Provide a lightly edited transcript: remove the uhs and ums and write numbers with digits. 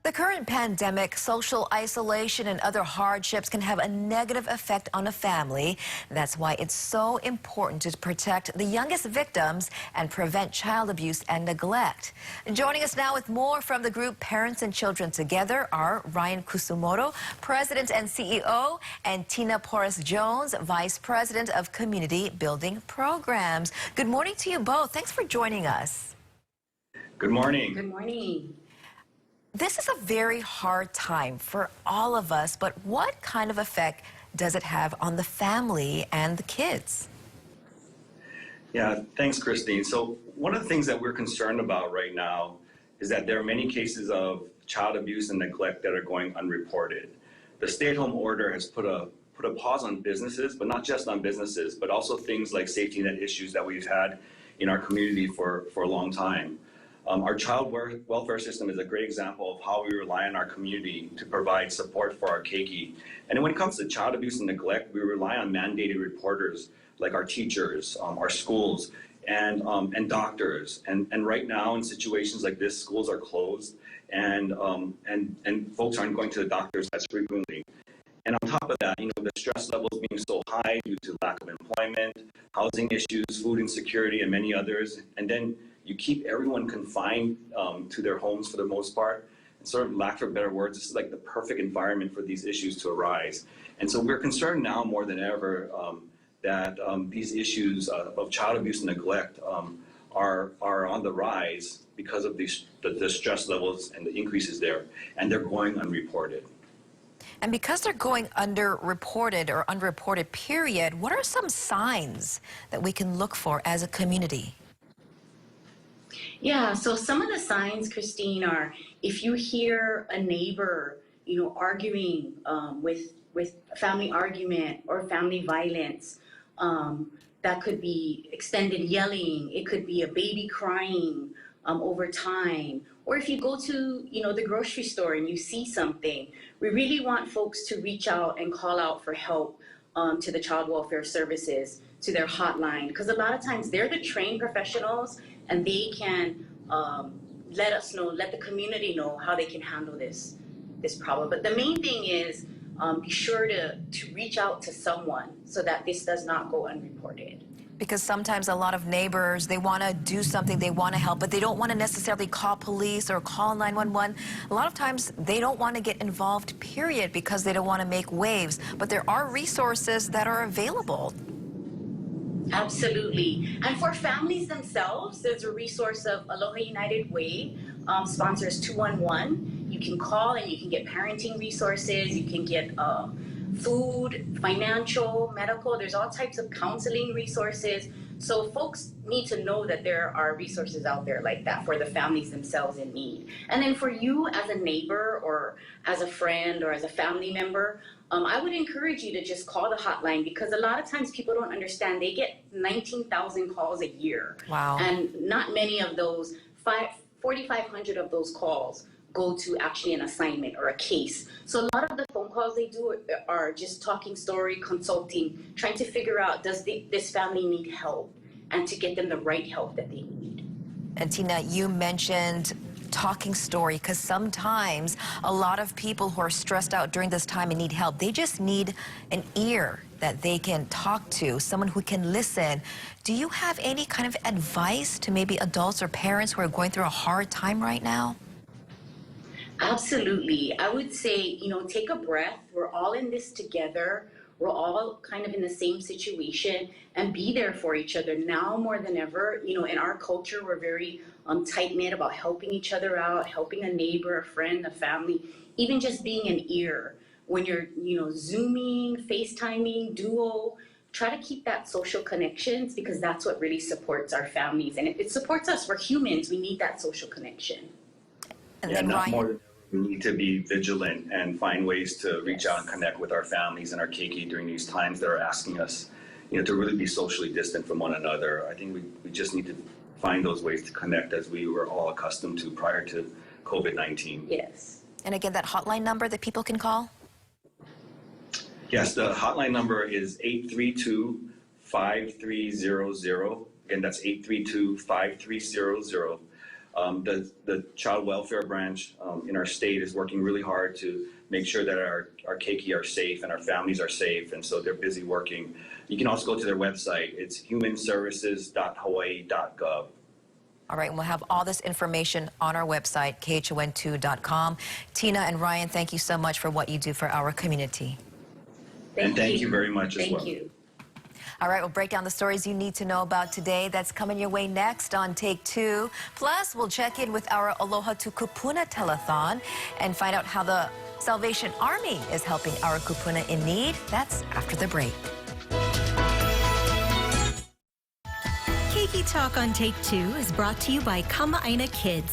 The current pandemic, social isolation, and other hardships can have a negative effect on a family. That's why it's so important to protect the youngest victims and prevent child abuse and neglect. Joining us now with more from the group Parents and Children Together are Ryan Kusumoto, President and CEO, and Tina Porras-Jones, Vice President of Community Building Programs. Good morning to you both. Thanks for joining us. Good morning. Good morning. This is a very hard time for all of us, but what kind of effect does it have on the family and the kids? Yeah, thanks, Christine. So one of the things that we're concerned about right now is that there are many cases of child abuse and neglect that are going unreported. The stay-at-home order has put a pause on businesses, but not just on businesses, but also things like safety net issues that we've had in our community for a long time. Our child welfare system is a great example of how we rely on our community to provide support for our keiki. And when it comes to child abuse and neglect, we rely on mandated reporters like our teachers, our schools, and doctors. And right now, in situations like this, schools are closed, and folks aren't going to the doctors as frequently. And on top of that, the stress levels being so high due to lack of employment, housing issues, food insecurity, and many others. And then you keep everyone confined to their homes for the most part. And sort of lack for better words, this is like the perfect environment for these issues to arise. And so we're concerned now more than ever that these issues of child abuse and neglect are on the rise because of the stress levels and the increases there, and they're going unreported. And because they're going underreported or unreported period, what are some signs that we can look for as a community? Yeah, so some of the signs, Christine, are if you hear a neighbor, arguing with family argument or family violence, that could be extended yelling, it could be a baby crying over time, or if you go to, the grocery store and you see something, we really want folks to reach out and call out for help to the child welfare services, to their hotline, because a lot of times they're the trained professionals and they can let us know, let the community know how they can handle this problem. But the main thing is be sure to reach out to someone so that this does not go unreported. Because sometimes a lot of neighbors, they want to do something, they want to help, but they don't want to necessarily call police or call 911. A lot of times they don't want to get involved, period, because they don't want to make waves. But there are resources that are available. Absolutely. And for families themselves, there's a resource of Aloha United Way, sponsors 211. You can call and you can get parenting resources, you can get food, financial, medical, there's all types of counseling resources. So folks need to know that there are resources out there like that for the families themselves in need. And then for you as a neighbor or as a friend or as a family member, I would encourage you to just call the hotline, because a lot of times people don't understand. They get 19,000 calls a year. Wow. And not many of those, 4,500 of those calls go to actually an assignment or a case. So a lot of the phone calls they do are just talking story, consulting, trying to figure out, does this family need help, and to get them the right help that they need. And Tina, you mentioned talking story, because sometimes a lot of people who are stressed out during this time and need help, they just need an ear that they can talk to, someone who can listen. Do you have any kind of advice to maybe adults or parents who are going through a hard time right now? Absolutely. I would say, take a breath. We're all in this together. We're all kind of in the same situation, and be there for each other now more than ever. In our culture, we're very tight-knit about helping each other out, helping a neighbor, a friend, a family, even just being an ear. When you're, Zooming, FaceTiming, Duo, try to keep that social connections, because that's what really supports our families. And it supports us. We're humans. We need that social connection. And yeah, then not Ryan, more than we need to be vigilant and find ways to reach out and connect with our families and our keiki during these times that are asking us, to really be socially distant from one another. I think we just need to find those ways to connect as we were all accustomed to prior to COVID-19. Yes. and again, that hotline number that people can call? Yes, the hotline number is 832-5300. Again, that's 832-5300. The child welfare branch in our state is working really hard to make sure that our keiki are safe and our families are safe, and so they're busy working. You can also go to their website. It's humanservices.hawaii.gov. All right, and we'll have all this information on our website, khon2.com. Tina and Ryan, thank you so much for what you do for our community. And thank you very much as well. Thank you. All right, we'll break down the stories you need to know about today. That's coming your way next on Take Two. Plus, we'll check in with our Aloha to Kupuna telethon and find out how the Salvation Army is helping our kupuna in need. That's after the break. Keiki Talk on Take Two is brought to you by Kama'aina Kids.